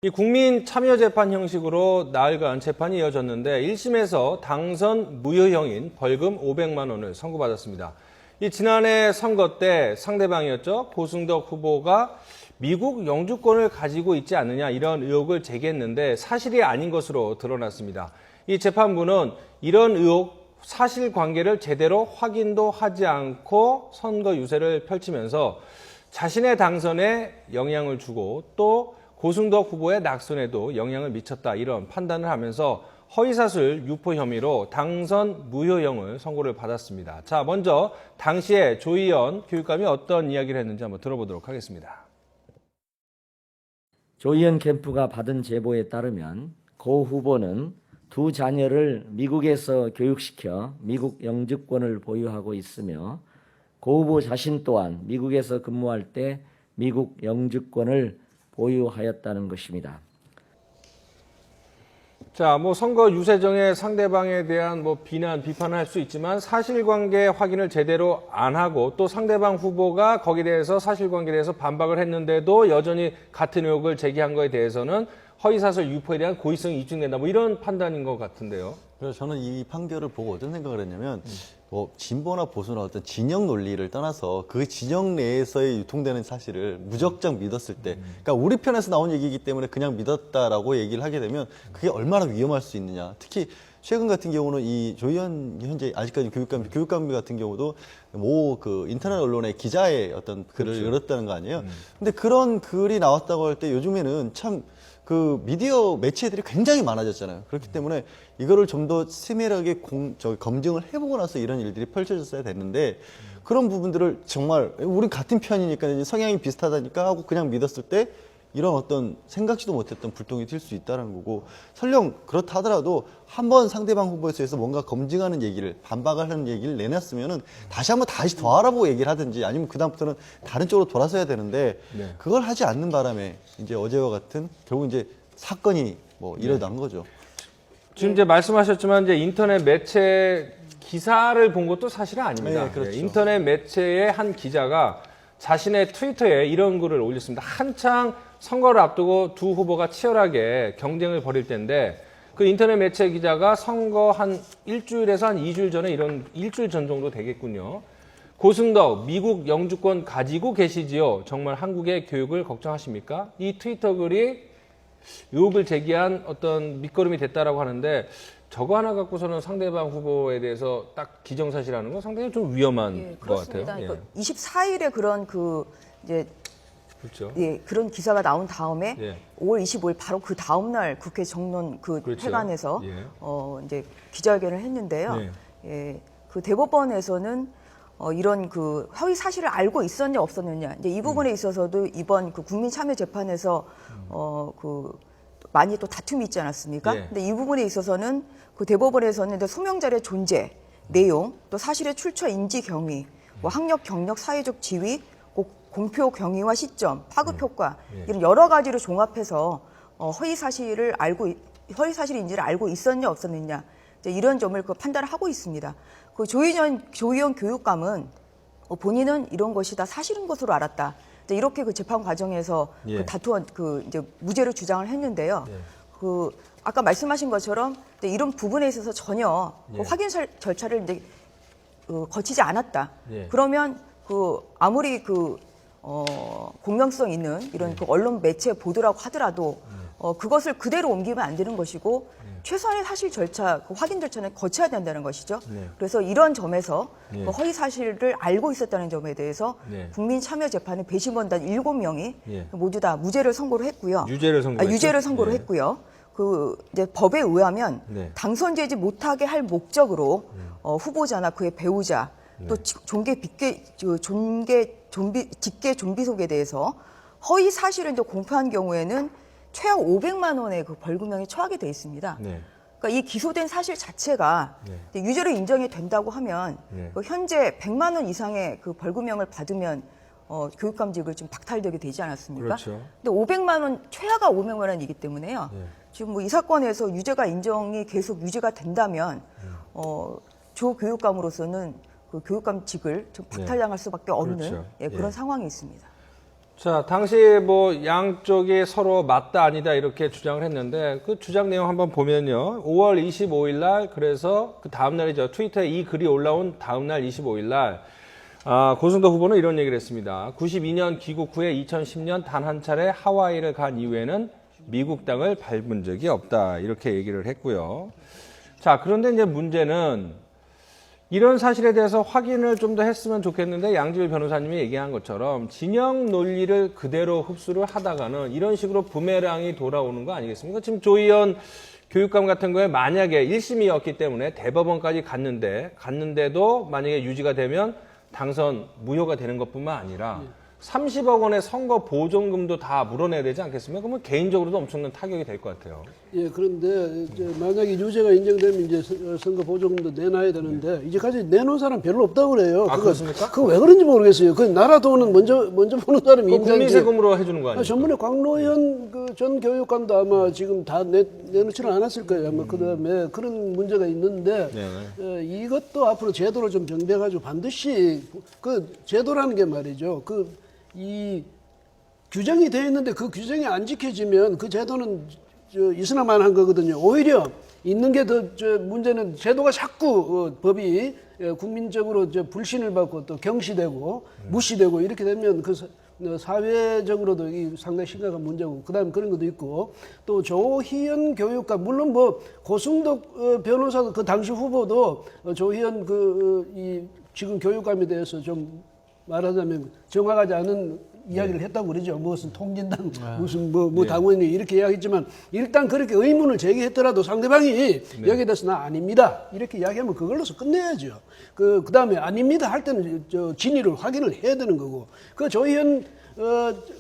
이 국민 참여 재판 형식으로 나흘간 재판이 이어졌는데 1심에서 당선 무효형인 벌금 500만 원을 선고받았습니다. 이 지난해 선거 때 상대방이었죠. 고승덕 후보가 미국 영주권을 가지고 있지 않느냐 이런 의혹을 제기했는데 사실이 아닌 것으로 드러났습니다. 이 재판부는 이런 의혹 사실관계를 제대로 확인도 하지 않고 선거 유세를 펼치면서 자신의 당선에 영향을 주고 또 고승덕 후보의 낙선에도 영향을 미쳤다 이런 판단을 하면서 허위사실 유포 혐의로 당선 무효형을 선고를 받았습니다. 자, 먼저 당시에 조희연 교육감이 어떤 이야기를 했는지 한번 들어보도록 하겠습니다. 조희연 캠프가 받은 제보에 따르면 고 후보는 두 자녀를 미국에서 교육시켜 미국 영주권을 보유하고 있으며 고 후보 자신 또한 미국에서 근무할 때 미국 영주권을 보유하였다는 것입니다. 자, 선거 유세정에 상대방에 대한 비난, 비판을 할 수 있지만 사실관계 확인을 제대로 안 하고 또 상대방 후보가 거기에 대해서 사실관계에 대해서 반박을 했는데도 여전히 같은 의혹을 제기한 거에 대해서는 허위사실 유포에 대한 고의성이 입증된다. 이런 판단인 것 같은데요. 그래서 저는 이 판결을 보고 어떤 생각을 했냐면 진보나 보수나 어떤 진영 논리를 떠나서 그 진영 내에서의 유통되는 사실을 무작정 믿었을 때 그러니까 우리 편에서 나온 얘기이기 때문에 그냥 믿었다라고 얘기를 하게 되면 그게 얼마나 위험할 수 있느냐. 특히 최근 같은 경우는 이 조희연 현재 아직까지 교육감비 같은 경우도 그 인터넷 언론의 기자의 어떤 글을 그렇죠. 열었다는 거 아니에요. 근데 그런 글이 나왔다고 할 때 요즘에는 참 그 미디어 매체들이 굉장히 많아졌잖아요. 그렇기 때문에 이거를 좀 더 세밀하게 검증을 해보고 나서 이런 일들이 펼쳐졌어야 됐는데 그런 부분들을 정말 우린 같은 편이니까 성향이 비슷하다니까 하고 그냥 믿었을 때 이런 어떤 생각지도 못했던 불똥이 튈 수 있다는 거고 설령 그렇다 하더라도 한번 상대방 후보에 대해서 뭔가 검증하는 얘기를 반박을 하는 얘기를 내놨으면은 다시 더 알아보고 얘기를 하든지 아니면 그다음부터는 다른 쪽으로 돌아서야 되는데 네. 그걸 하지 않는 바람에 이제 어제와 같은 결국 이제 사건이 일어난 거죠. 지금 이제 말씀하셨지만 이제 인터넷 매체 기사를 본 것도 사실은 아닙니다. 네, 그렇죠. 인터넷 매체의 한 기자가 자신의 트위터에 이런 글을 올렸습니다. 한창 선거를 앞두고 두 후보가 치열하게 경쟁을 벌일 때인데 그 인터넷 매체 기자가 선거 한 일주일에서 한 2주일 전에 일주일 전 정도 되겠군요. 고승덕 미국 영주권 가지고 계시지요? 정말 한국의 교육을 걱정하십니까? 이 트위터 글이 의혹을 제기한 어떤 밑거름이 됐다라고 하는데 저거 하나 갖고서는 상대방 후보에 대해서 딱 기정사실하는 건 상당히 좀 위험한 것 같아요. 그러니까 24일에 그런 이제 그렇죠. 그런 기사가 나온 다음에 예. 5월 25일 바로 그 다음 날 국회 정론 그렇죠. 회관에서 예. 이제 기자회견을 했는데요. 네. 예, 그 대법원에서는 이런 그 허위 사실을 알고 있었냐 없었느냐 이제 이 부분에 있어서도 이번 그 국민참여재판에서 많이 또 다툼이 있지 않았습니까? 예. 근데 이 부분에 있어서는 그 대법원에서는 소명자료의 존재, 내용, 또 사실의 출처 인지 경위, 학력, 경력, 사회적 지위, 공표 경위와 시점, 파급 효과 이런 여러 가지를 종합해서 허위 사실인지를 알고 있었냐 없었느냐 이제 이런 점을 판단을 하고 있습니다. 그 조희연 교육감은 본인은 이런 것이 다 사실인 것으로 알았다. 이제 이렇게 그 재판 과정에서 예. 이제 무죄를 주장을 했는데요. 그 아까 말씀하신 것처럼 이런 부분에 있어서 전혀 예. 그 확인 절차를 이제 거치지 않았다. 예. 그러면 아무리 공명성 있는 이런 그 언론 매체 보도라고 하더라도 그것을 그대로 옮기면 안 되는 것이고 최소한의 사실 절차, 확인 절차는 거쳐야 된다는 것이죠. 네. 그래서 이런 점에서 네. 허위 사실을 알고 있었다는 점에 대해서 네. 국민참여재판의 배심원단 7명이 네. 모두 다 무죄를 선고를 했고요. 유죄를 선고했죠? 유죄를 선고를 네. 했고요. 이제 법에 의하면 네. 당선되지 못하게 할 목적으로 후보자나 그의 배우자 또 직계 좀비 속에 대해서 허위 사실을 이제 공표한 경우에는 최악 500만 원의 그 벌금형에 처하게 돼 있습니다. 네. 그러니까 이 기소된 사실 자체가 네. 유죄로 인정이 된다고 하면 네. 현재 100만 원 이상의 그 벌금형을 받으면 교육감직을 좀 박탈되게 되지 않았습니까? 그렇죠. 근데 500만 원 최하가 500만 원이기 때문에요. 네. 지금 이 사건에서 유죄가 인정이 계속 유죄가 된다면 조 교육감으로서는 그 교육감직을 좀 박탈당할 수밖에 없는 그렇죠. 그런 예. 상황이 있습니다. 자, 당시 뭐 양쪽이 서로 맞다 아니다 이렇게 주장을 했는데 그 주장 내용 한번 보면요. 5월 25일 날 그래서 그 다음 날이죠. 트위터에 이 글이 올라온 다음 날 25일 날 고승덕 후보는 이런 얘기를 했습니다. 92년 귀국 후에 2010년 단 한 차례 하와이를 간 이후에는 미국 땅을 밟은 적이 없다. 이렇게 얘기를 했고요. 자, 그런데 이제 문제는 이런 사실에 대해서 확인을 좀 더 했으면 좋겠는데 양지열 변호사님이 얘기한 것처럼 진영 논리를 그대로 흡수를 하다가는 이런 식으로 부메랑이 돌아오는 거 아니겠습니까? 지금 조희연 교육감 같은 경우에 만약에 1심이었기 때문에 대법원까지 갔는데도 만약에 유지가 되면 당선 무효가 되는 것뿐만 아니라 30억 원의 선거 보존금도 다 물어내야 되지 않겠습니까? 그러면 개인적으로도 엄청난 타격이 될 것 같아요. 예, 그런데 이제 만약에 유죄가 인정되면 이제 선거 보조금도 내놔야 되는데 이제까지 내놓은 사람 별로 없다고 그래요. 그렇습니까? 그거 왜 그런지 모르겠어요. 그 나라 돈은 먼저 보는 사람이 그 국민 세금으로 해주는 거 아니에요? 전번에 광노현 그 전 교육감도 아마 지금 다 내놓지는 않았을 거예요. 아마 그다음에 그런 문제가 있는데 이것도 앞으로 제도를 좀 정비해가지고 반드시 그 제도라는 게 말이죠. 이 규정이 되어 있는데 그 규정이 안 지켜지면 그 제도는 있으나만 한 거거든요. 오히려 있는 게 더 문제는 제도가 자꾸 법이 국민적으로 불신을 받고 또 경시되고 무시되고 이렇게 되면 그 사회적으로도 상당히 심각한 문제고 그다음 그런 것도 있고 또 조희연 교육감 물론 뭐 고승덕 변호사도 그 당시 후보도 조희연 이 지금 교육감에 대해서 좀 말하자면 정확하지 않은 이야기를 했다고 그러죠. 무슨 통진당, 무슨 당원이 이렇게 이야기했지만 일단 그렇게 의문을 제기했더라도 상대방이 여기에 대해서 나 아닙니다. 이렇게 이야기하면 그걸로서 끝내야죠. 그 다음에 아닙니다 할 때는 진위를 확인을 해야 되는 거고 그 조희연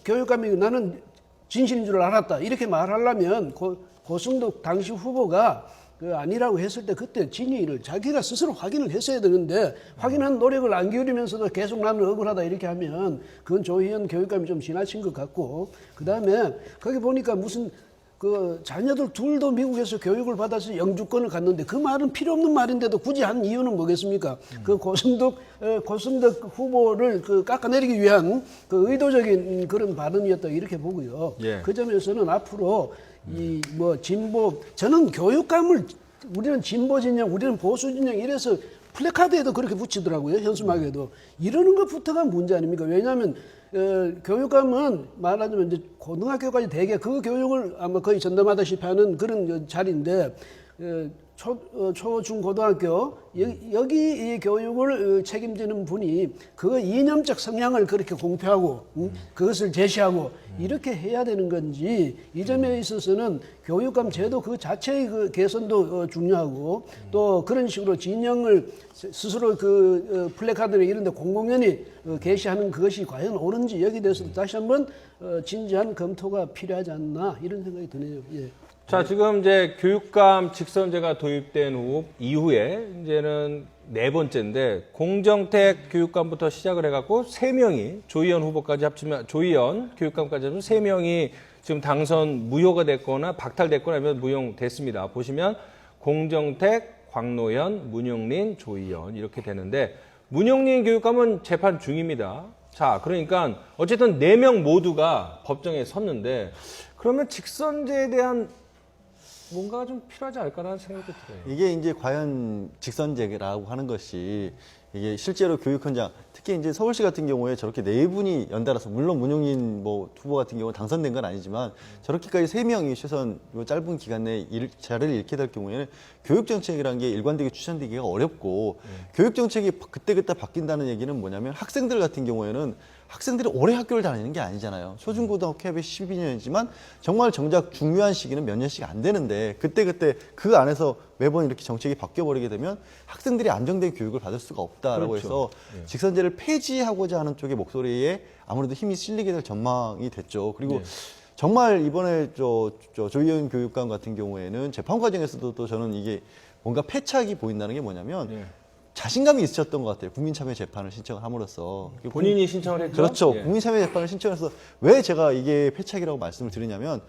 교육감이 나는 진실인 줄 알았다. 이렇게 말하려면 고승덕 당시 후보가 아니라고 했을 때 그때 진위를 자기가 스스로 확인을 했어야 되는데 확인한 노력을 안 기울이면서도 계속 나는 억울하다 이렇게 하면 그건 조희연 교육감이 좀 지나친 것 같고 그다음에 거기 보니까 무슨 그 자녀들 둘도 미국에서 교육을 받아서 영주권을 갖는데 그 말은 필요 없는 말인데도 굳이 한 이유는 뭐겠습니까? 그 고승덕 후보를 깎아내리기 위한 그 의도적인 그런 발언이었다 이렇게 보고요. 그 점에서는 앞으로 진보 저는 교육감을 우리는 진보 진영 우리는 보수 진영 이래서 플래카드에도 그렇게 붙이더라고요. 현수막에도 이러는 것부터가 문제 아닙니까? 왜냐하면 교육감은 말하자면 이제 고등학교까지 대개 그 교육을 아마 거의 전담하다시피 하는 그런 자리인데 초, 중, 고등학교 여기 이 교육을 책임지는 분이 그 이념적 성향을 그렇게 공표하고 그것을 제시하고 이렇게 해야 되는 건지 이 점에 있어서는 교육감 제도 그 자체의 그 개선도 중요하고 또 그런 식으로 진영을 스스로 플래카드나 이런 데 공공연히 게시하는 그것이 과연 옳은지 여기에 대해서도 다시 한번 진지한 검토가 필요하지 않나 이런 생각이 드네요. 예. 자, 지금 이제 교육감 직선제가 도입된 이후에 이제는 네 번째인데 공정택 교육감부터 시작을 해갖고 3명이 조희연 후보까지 합치면 조희연 교육감까지 합치면 3명이 지금 당선 무효가 됐거나 박탈됐거나 아니면 무용됐습니다. 보시면 공정택, 광노현, 문용린, 조희연 이렇게 되는데 문용린 교육감은 재판 중입니다. 자, 그러니까 어쨌든 4명 모두가 법정에 섰는데 그러면 직선제에 대한 뭔가가 좀 필요하지 않을까라는 생각도 들어요. 이게 이제 과연 직선제라고 하는 것이 이게 실제로 교육 현장, 특히 이제 서울시 같은 경우에 저렇게 4분이 연달아서 물론 문용린 후보 같은 경우 당선된 건 아니지만 저렇게까지 3명이 최소한 요 짧은 기간 내에 자리를 잃게 될 경우에는 교육 정책이라는 게 일관되게 추진되기가 어렵고 교육 정책이 그때그때 바뀐다는 얘기는 뭐냐면 학생들 같은 경우에는 학생들이 오래 학교를 다니는 게 아니잖아요. 초중고등학교 합의 12년이지만 정말 정작 중요한 시기는 몇 년씩 안 되는데 그때그때 그 안에서 매번 이렇게 정책이 바뀌어버리게 되면 학생들이 안정된 교육을 받을 수가 없다라고 해서 직선제를 폐지하고자 하는 쪽의 목소리에 아무래도 힘이 실리게 될 전망이 됐죠. 그리고 정말 이번에 조희연 교육감 같은 경우에는 재판 과정에서도 또 저는 이게 뭔가 패착이 보인다는 게 뭐냐면 자신감이 있으셨던 것 같아요. 국민참여재판을 신청함으로써. 본인이 신청을 했죠? 그렇죠. 국민참여재판을 신청해서 왜 제가 이게 패착이라고 말씀을 드리냐면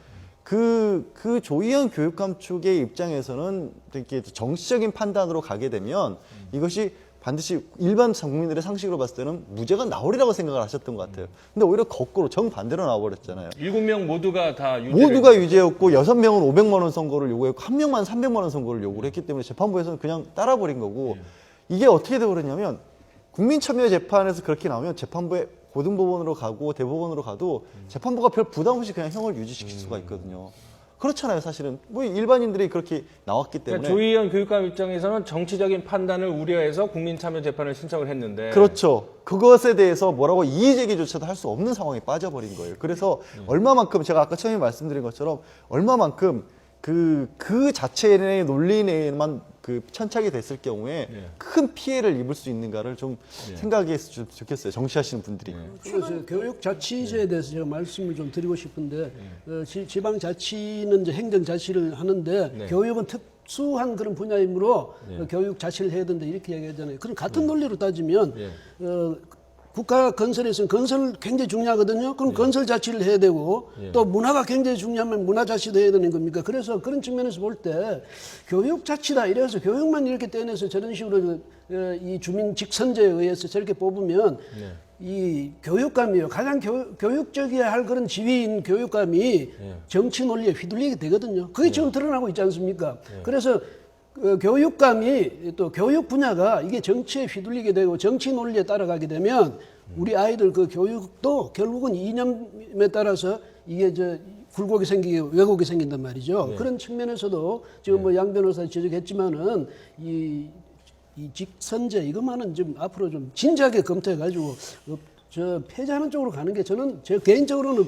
그 조희연 교육감 측의 입장에서는 이렇게 정치적인 판단으로 가게 되면 이것이 반드시 일반 국민들의 상식으로 봤을 때는 무죄가 나오리라고 생각을 하셨던 것 같아요. 근데 오히려 거꾸로 정반대로 나와버렸잖아요. 7명 모두가 다 유죄. 모두가 유죄였고 6명은 500만 원 선고를 요구했고 1명만 300만 원 선고를 요구를 했기 때문에 재판부에서는 그냥 따라버린 거고 이게 어떻게 되어버렸냐면 국민참여재판에서 그렇게 나오면 재판부에 고등법원으로 가고 대법원으로 가도 재판부가 별 부담 없이 그냥 형을 유지시킬 수가 있거든요. 그렇잖아요, 사실은. 뭐 일반인들이 그렇게 나왔기 때문에. 그러니까 조희연 교육감 입장에서는 정치적인 판단을 우려해서 국민참여재판을 신청을 했는데. 그렇죠. 그것에 대해서 뭐라고 이의제기조차도 할 수 없는 상황에 빠져버린 거예요. 그래서 얼마만큼 제가 아까 처음에 말씀드린 것처럼 얼마만큼 그 자체의 논리 내에만 그 천착이 됐을 경우에 큰 피해를 입을 수 있는가를 좀 생각했으면 좋겠어요. 정치하시는 분들이. 그래서 교육 자치제에 대해서 제가 말씀을 좀 드리고 싶은데 지방 자치는 이제 행정 자치를 하는데 교육은 특수한 그런 분야이므로 교육 자치를 해야 된다 이렇게 얘기하잖아요. 그럼 같은 논리로 따지면 국가 건설에서는 건설 굉장히 중요하거든요. 그럼 건설 자치를 해야 되고 또 문화가 굉장히 중요하면 문화 자치도 해야 되는 겁니까? 그래서 그런 측면에서 볼 때 교육 자치다 이래서 교육만 이렇게 떼내서 저런 식으로 이 주민 직선제에 의해서 저렇게 뽑으면 이 교육감이요. 가장 교육적이어야 할 그런 지위인 교육감이 정치 논리에 휘둘리게 되거든요. 그게 지금 드러나고 있지 않습니까? 그래서 교육감이 또 교육 분야가 이게 정치에 휘둘리게 되고 정치 논리에 따라가게 되면 우리 아이들 그 교육도 결국은 이념에 따라서 이게 굴곡이 생기고 왜곡이 생긴단 말이죠. 그런 측면에서도 지금 뭐 양 변호사 지적했지만은 이 직선제 이것만은 좀 앞으로 좀 진지하게 검토해가지고 폐지하는 쪽으로 가는 게 저는 제 개인적으로는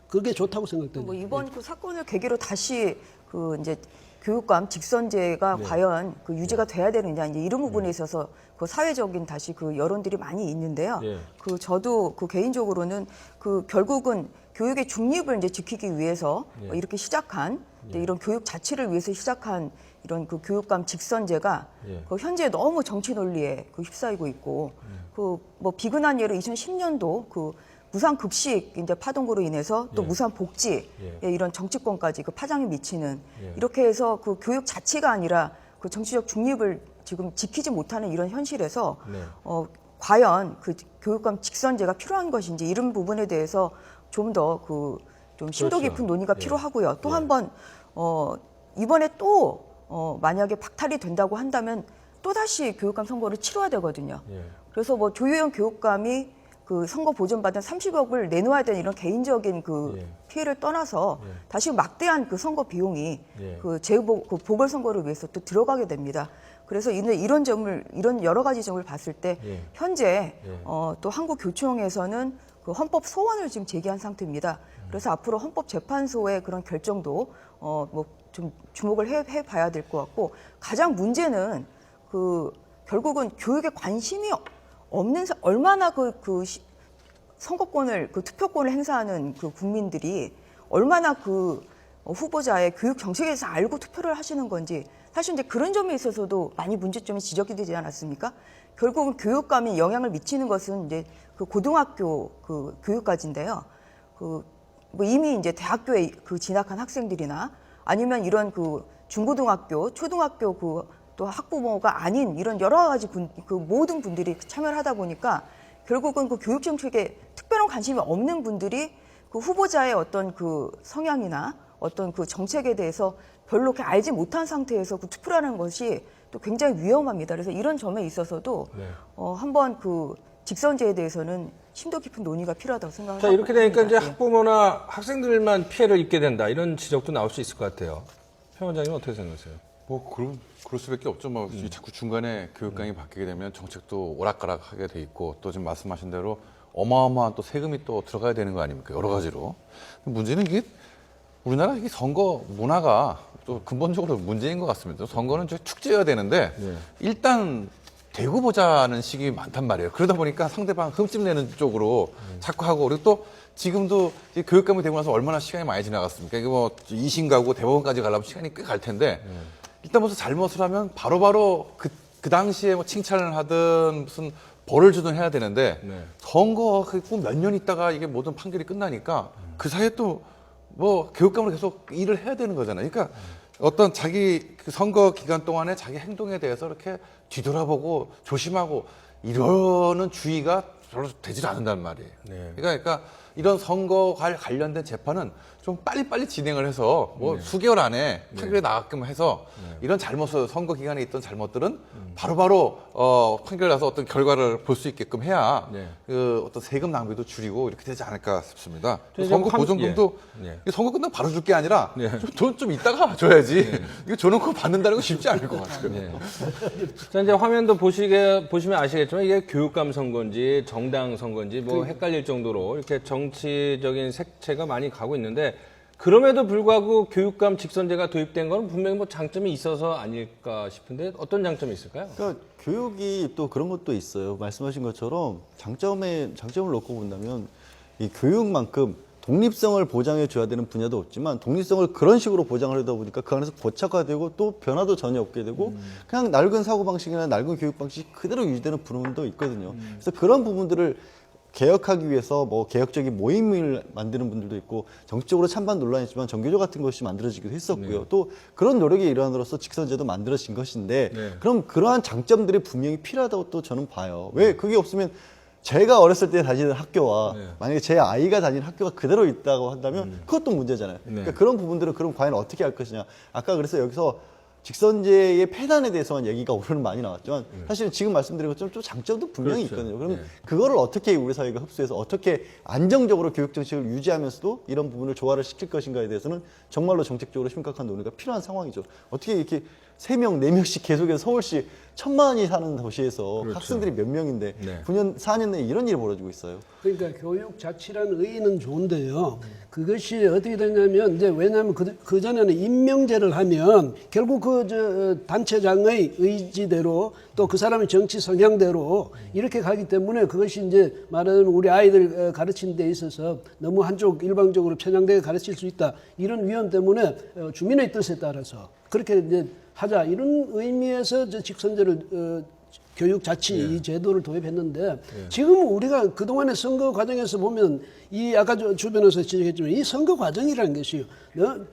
그게 좋다고 생각됩니다. 뭐 이번 그 사건을 계기로 다시 그 이제 교육감 직선제가 과연 그 유지가 돼야 되느냐 이제 이런 부분에 있어서 그 사회적인 다시 그 여론들이 많이 있는데요. 그 저도 그 개인적으로는 그 결국은 교육의 중립을 이제 지키기 위해서 이렇게 시작한 이런 교육 자치를 위해서 시작한 이런 그 교육감 직선제가 그 현재 너무 정치 논리에 그 휩싸이고 있고 그 뭐 비근한 예로 2010년도 그 무상 급식 이제 파동으로 인해서 또 무상 복지 이런 정치권까지 그 파장이 미치는 이렇게 해서 그 교육 자체가 아니라 그 정치적 중립을 지금 지키지 못하는 이런 현실에서 과연 그 교육감 직선제가 필요한 것인지 이런 부분에 대해서 좀 더 그 좀 심도 깊은 논의가 필요하고요. 또 한 번 이번에 또 만약에 박탈이 된다고 한다면 또 다시 교육감 선거를 치러야 되거든요. 그래서 뭐 조희연 교육감이 그 선거 보전받은 30억을 내놓아야 되는 이런 개인적인 그 피해를 떠나서 다시 막대한 그 선거 비용이 그 그 보궐선거를 위해서 또 들어가게 됩니다. 그래서 이런 여러 가지 점을 봤을 때 현재 또 한국교총에서는 그 헌법 소원을 지금 제기한 상태입니다. 그래서 앞으로 헌법재판소의 그런 결정도 뭐 좀 주목을 해봐야 될 것 같고 가장 문제는 그 결국은 교육에 관심이 없는 얼마나 그 선거권을 그 투표권을 행사하는 그 국민들이 얼마나 그 후보자의 교육 정책에 대해서 알고 투표를 하시는 건지 사실 이제 그런 점에 있어서도 많이 문제점이 지적이 되지 않았습니까? 결국은 교육감이 영향을 미치는 것은 이제 그 고등학교 그 교육까지인데요. 그 뭐 이미 이제 대학교에 그 진학한 학생들이나 아니면 이런 그 중고등학교, 초등학교 그 또 학부모가 아닌 이런 여러 가지 그 모든 분들이 참여를 하다 보니까 결국은 그 교육 정책에 특별한 관심이 없는 분들이 그 후보자의 어떤 그 성향이나 어떤 그 정책에 대해서 별로 이렇게 알지 못한 상태에서 그 투표를 하는 것이 또 굉장히 위험합니다. 그래서 이런 점에 있어서도 한번 그 직선제에 대해서는 심도 깊은 논의가 필요하다고 생각합니다. 자, 이렇게 되니까 이제 학부모나 학생들만 피해를 입게 된다 이런 지적도 나올 수 있을 것 같아요. 편 원장님은 어떻게 생각하세요? 뭐 그럴 수밖에 없죠. 뭐 자꾸 중간에 교육감이 바뀌게 되면 정책도 오락가락하게 돼 있고 또 지금 말씀하신 대로 어마어마한 또 세금이 또 들어가야 되는 거 아닙니까? 여러 가지로. 문제는 이게 우리나라 이게 선거 문화가 또 근본적으로 문제인 것 같습니다. 선거는 축제여야 되는데 일단 대고 보자는 식이 많단 말이에요. 그러다 보니까 상대방 흠집내는 쪽으로 자꾸 하고 그리고 또 지금도 교육감이 되고 나서 얼마나 시간이 많이 지나갔습니까? 이게 뭐 2심 가고 대법원까지 가려면 시간이 꽤 갈 텐데 일단 무슨 잘못을 하면 바로바로 그 당시에 뭐 칭찬을 하든 무슨 벌을 주든 해야 되는데 선거 꼭 몇 년 있다가 이게 모든 판결이 끝나니까 그 사이에 또 뭐 교육감으로 계속 일을 해야 되는 거잖아요. 그러니까 어떤 자기 그 선거 기간 동안에 자기 행동에 대해서 이렇게 뒤돌아보고 조심하고 이러는 주의가 별로 되질 않는단 말이에요. 네. 그러니까 이런 선거와 관련된 재판은 좀 빨리빨리 진행을 해서 뭐 수개월 안에 판결이 나가게끔 해서 이런 잘못을 선거 기간에 있던 잘못들은 바로바로 판결 나서 어떤 결과를 볼 수 있게끔 해야 네. 그 어떤 세금 낭비도 줄이고 이렇게 되지 않을까 싶습니다. 이제 선거 판- 보증금도 예. 이게 선거 끝나고 바로 줄 게 아니라 네. 돈 좀 이따가 줘야지. 이거 줘놓고 받는다는 거 쉽지 않을 것 같아요. 네. 자, 이제 화면도 보시면 아시겠지만 이게 교육감 선거인지 정당 선거인지 뭐 헷갈릴 정도로 이렇게 정치적인 색채가 많이 가고 있는데 그럼에도 불구하고 교육감 직선제가 도입된 건 분명히 뭐 장점이 있어서 아닐까 싶은데 어떤 장점이 있을까요? 그러니까 교육이 또 그런 것도 있어요. 말씀하신 것처럼 장점을 놓고 본다면 이 교육만큼 독립성을 보장해 줘야 되는 분야도 없지만 독립성을 그런 식으로 보장을 하다 보니까 그 안에서 고착화되고 또 변화도 전혀 없게 되고 그냥 낡은 사고방식이나 낡은 교육방식이 그대로 유지되는 부분도 있거든요. 그래서 그런 부분들을 개혁하기 위해서 뭐 개혁적인 모임을 만드는 분들도 있고 정치적으로 찬반 논란이 있지만 정교조 같은 것이 만들어지기도 했었고요. 또 그런 노력의 일환으로서 직선제도 만들어진 것인데 네. 그럼 그러한 장점들이 분명히 필요하다고 또 저는 봐요. 왜 그게 없으면 제가 어렸을 때 다니는 학교와 네. 만약에 제 아이가 다니는 학교가 그대로 있다고 한다면 그것도 문제잖아요. 네. 그러니까 그런 부분들은 그럼 과연 어떻게 할 것이냐. 아까 그래서 여기서 직선제의 폐단에 대해서만 얘기가 오늘은 많이 나왔지만 사실은 지금 말씀드린 것처럼 좀 장점도 분명히 그렇죠. 있거든요. 그러면 네. 그거를 어떻게 우리 사회가 흡수해서 어떻게 안정적으로 교육 정책을 유지하면서도 이런 부분을 조화를 시킬 것인가에 대해서는 정말로 정책적으로 심각한 논의가 필요한 상황이죠. 어떻게 이렇게 3명, 4명씩 계속해서 서울시 1000만이 사는 도시에서 그렇죠. 학생들이 몇 명인데 네. 9년, 4년 내에 이런 일이 벌어지고 있어요. 그러니까 교육 자치라는 의의는 좋은데요. 그것이 어떻게 되냐면 이제 왜냐하면 그 전에는 임명제를 하면 결국 그 단체장의 의지대로 또 그 사람의 정치 성향대로 이렇게 가기 때문에 그것이 이제 말하자면 우리 아이들 가르치는 데 있어서 너무 한쪽 일방적으로 편향되게 가르칠 수 있다 이런 위험 때문에 주민의 뜻에 따라서 그렇게 이제 하자 이런 의미에서 저 직선제를 교육 자치 이 제도를 도입했는데 지금 우리가 그동안의 선거 과정에서 보면 이 아까 주변에서 지적했지만 이 선거 과정이라는 것이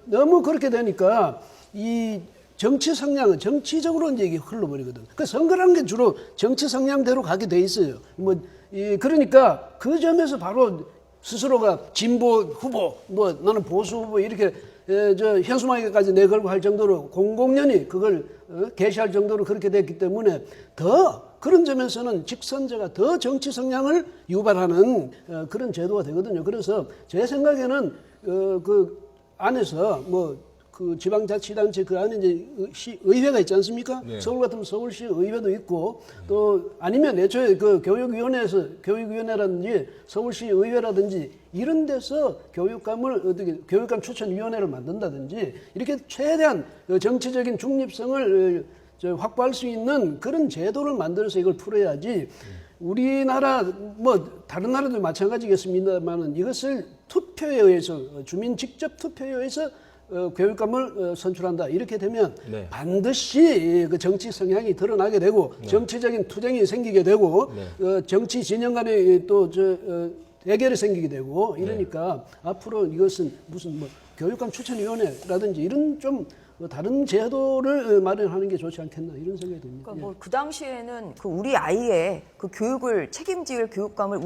너무 그렇게 되니까 이 정치 성향은 정치적으로 이제 이게 흘러버리거든. 그 선거라는 게 주로 정치 성향대로 가게 돼 있어요. 그러니까 그 점에서 바로 스스로가 진보 후보, 뭐 나는 보수 후보 이렇게 현수막에까지 내걸고 할 정도로 공공연히 그걸 게시할 정도로 그렇게 됐기 때문에 더 그런 점에서는 직선제가 더 정치 성향을 유발하는 그런 제도가 되거든요. 그래서 제 생각에는 그 안에서 뭐 그 지방자치단체 그 안에 이제 의회가 있지 않습니까? 네. 서울 같으면 서울시 의회도 있고 또 아니면 애초에 그 교육위원회라든지 서울시 의회라든지 이런 데서 교육감 추천위원회를 만든다든지 이렇게 최대한 정치적인 중립성을 확보할 수 있는 그런 제도를 만들어서 이걸 풀어야지 우리나라 뭐 다른 나라도 마찬가지겠습니다만은 이것을 투표에 의해서 주민 직접 투표에 의해서 교육감을 선출한다 이렇게 되면 네. 반드시 그 정치 성향이 드러나게 되고 정치적인 투쟁이 생기게 되고 정치 진영 간에 또 대결이 생기게 되고 이러니까 앞으로 이것은 무슨 뭐 교육감 추천위원회라든지 이런 좀 다른 제도를 마련하는 게 좋지 않겠나 이런 생각이 듭니다. 그러니까 뭐 그 당시에는 그 우리 아이의 그 교육을 책임질 교육감을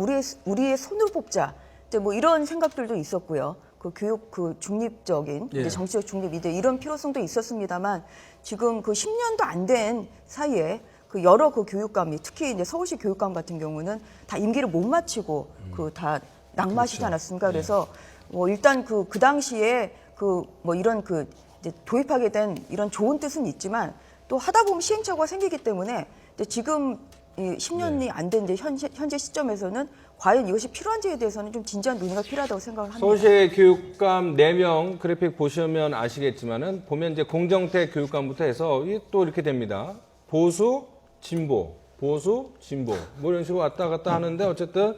우리의 손으로 뽑자. 이제 뭐 이런 생각들도 있었고요. 그 교육 그 중립적인 예. 이제 정치적 중립 이제 이런 필요성도 있었습니다만 지금 그 10년도 안 된 사이에 그 여러 그 교육감이 특히 이제 서울시 교육감 같은 경우는 다 임기를 못 마치고 그 다 낙마하시지 않았습니까? 그래서 뭐 일단 그 당시에 그 뭐 이런 그 이제 도입하게 된 이런 좋은 뜻은 있지만 또 하다 보면 시행착오가 생기기 때문에 이제 지금 이 10년이 안 된 현재 시점에서는 과연 이것이 필요한지에 대해서는 좀 진지한 논의가 필요하다고 생각을 합니다. 서울시 교육감 4명 그래픽 보시면 아시겠지만은 보면 이제 공정태 교육감부터 해서 또 이렇게 됩니다. 보수, 진보, 보수, 진보 뭐 이런 식으로 왔다 갔다 하는데 어쨌든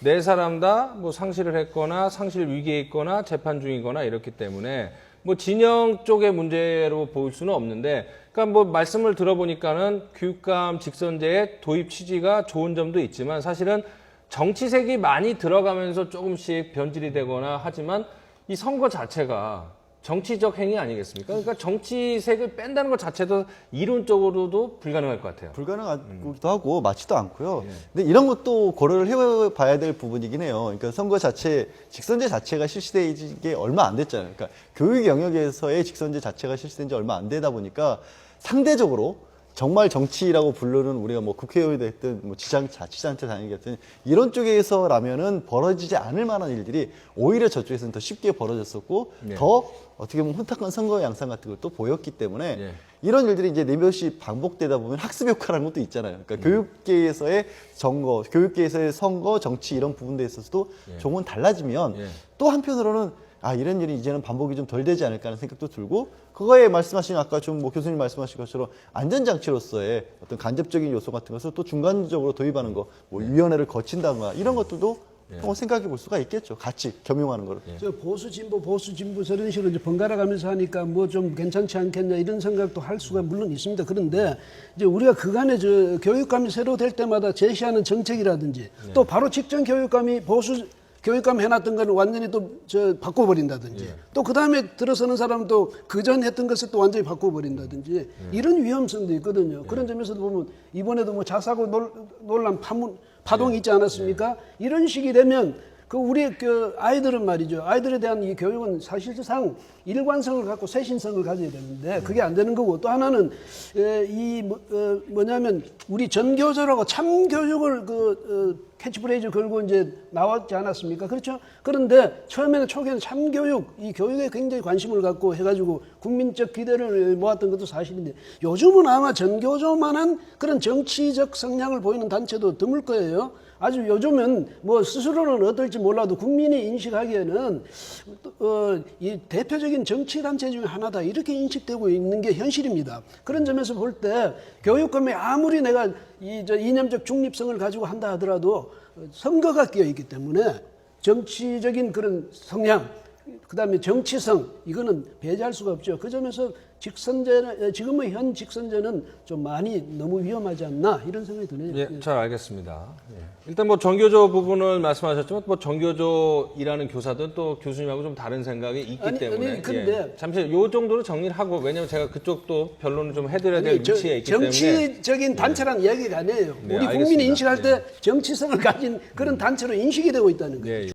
4사람 다 뭐 상실을 했거나 상실 위기에 있거나 재판 중이거나 이렇기 때문에 뭐 진영 쪽의 문제로 볼 수는 없는데 그러니까 뭐 말씀을 들어보니까는 교육감 직선제의 도입 취지가 좋은 점도 있지만 사실은 정치색이 많이 들어가면서 조금씩 변질이 되거나 하지만 이 선거 자체가 정치적 행위 아니겠습니까? 그러니까 정치색을 뺀다는 것 자체도 이론적으로도 불가능할 것 같아요. 불가능하기도 하고 맞지도 않고요. 근데 이런 것도 고려를 해봐야 될 부분이긴 해요. 그러니까 선거 자체, 직선제 자체가 실시된 게 얼마 안 됐잖아요. 그러니까 교육 영역에서의 직선제 자체가 실시된 지 얼마 안 되다 보니까 상대적으로 정말 정치라고 부르는 우리가 뭐 국회의원이 됐든 뭐 자치단체 다니겠든 이런 쪽에서라면은 벌어지지 않을 만한 일들이 오히려 저쪽에서는 더 쉽게 벌어졌었고 더 어떻게 보면 혼탁한 선거 양상 같은 걸 또 보였기 때문에 이런 일들이 이제 네몇이 반복되다 보면 학습 효과라는 것도 있잖아요. 그러니까 교육계에서의 선거, 교육계에서의 선거, 정치 이런 부분에 있어서도 조금은 달라지면 또 한편으로는 아, 이런 일이 이제는 반복이 좀 덜 되지 않을까 하는 생각도 들고, 그거에 말씀하신 아까 좀 뭐 교수님 말씀하신 것처럼 안전장치로서의 어떤 간접적인 요소 같은 것을 또 중간적으로 도입하는 거, 뭐 위원회를 거친다거나 이런 것들도 한번 생각해 볼 수가 있겠죠. 같이 겸용하는 거를. 저 보수 진보 저런 식으로 이제 번갈아 가면서 하니까 뭐 좀 괜찮지 않겠냐 이런 생각도 할 수가 물론 있습니다. 그런데 이제 우리가 그간에 저 교육감이 새로 될 때마다 제시하는 정책이라든지 또 바로 직전 교육감이 보수 교육감 해놨던 거는 완전히 또 바꿔버린다든지 또 그 다음에 들어서는 사람은 또 그전 했던 것을 또 완전히 바꿔버린다든지 이런 위험성도 있거든요. 그런 점에서도 보면 이번에도 뭐 자사고 논란 파동이 있지 않았습니까? 이런 식이 되면 그 우리 그 아이들은 말이죠. 아이들에 대한 이 교육은 사실상 일관성을 갖고 세신성을 가져야 되는데 그게 안 되는 거고, 또 하나는 뭐냐면 우리 전교조라고 참교육을 캐치프레이즈 걸고 이제 나왔지 않았습니까? 그렇죠? 그런데 초기에는 참교육, 이 교육에 굉장히 관심을 갖고 해가지고 국민적 기대를 모았던 것도 사실인데 요즘은 아마 전교조만한 그런 정치적 성향을 보이는 단체도 드물 거예요. 아주 요즘은 뭐 스스로는 어떨지 몰라도 국민이 인식하기에는 이 대표적인 정치 단체 중에 하나다 이렇게 인식되고 있는 게 현실입니다. 그런 점에서 볼 때 교육감이 아무리 내가 이념적 중립성을 가지고 한다 하더라도 선거가 끼어 있기 때문에 정치적인 그런 성향, 그다음에 정치성 이거는 배제할 수가 없죠. 그 점에서 지금의 현 직선제는 좀 많이 너무 위험하지 않나 이런 생각이 드네요. 예, 잘 알겠습니다. 일단 뭐 전교조 부분을 말씀하셨지만 뭐 전교조 일하는 교사들은 또 교수님하고 좀 다른 생각이 있기 때문에 근데 잠시 요 정도로 정리를 하고, 왜냐면 제가 그쪽도 변론을 좀 해드려야 될 위치에 있기 때문에 정치적인 단체라는 이야기가 아니에요. 네, 우리 알겠습니다. 국민이 인식할 때 정치성을 가진 그런 단체로 인식이 되고 있다는 거예요.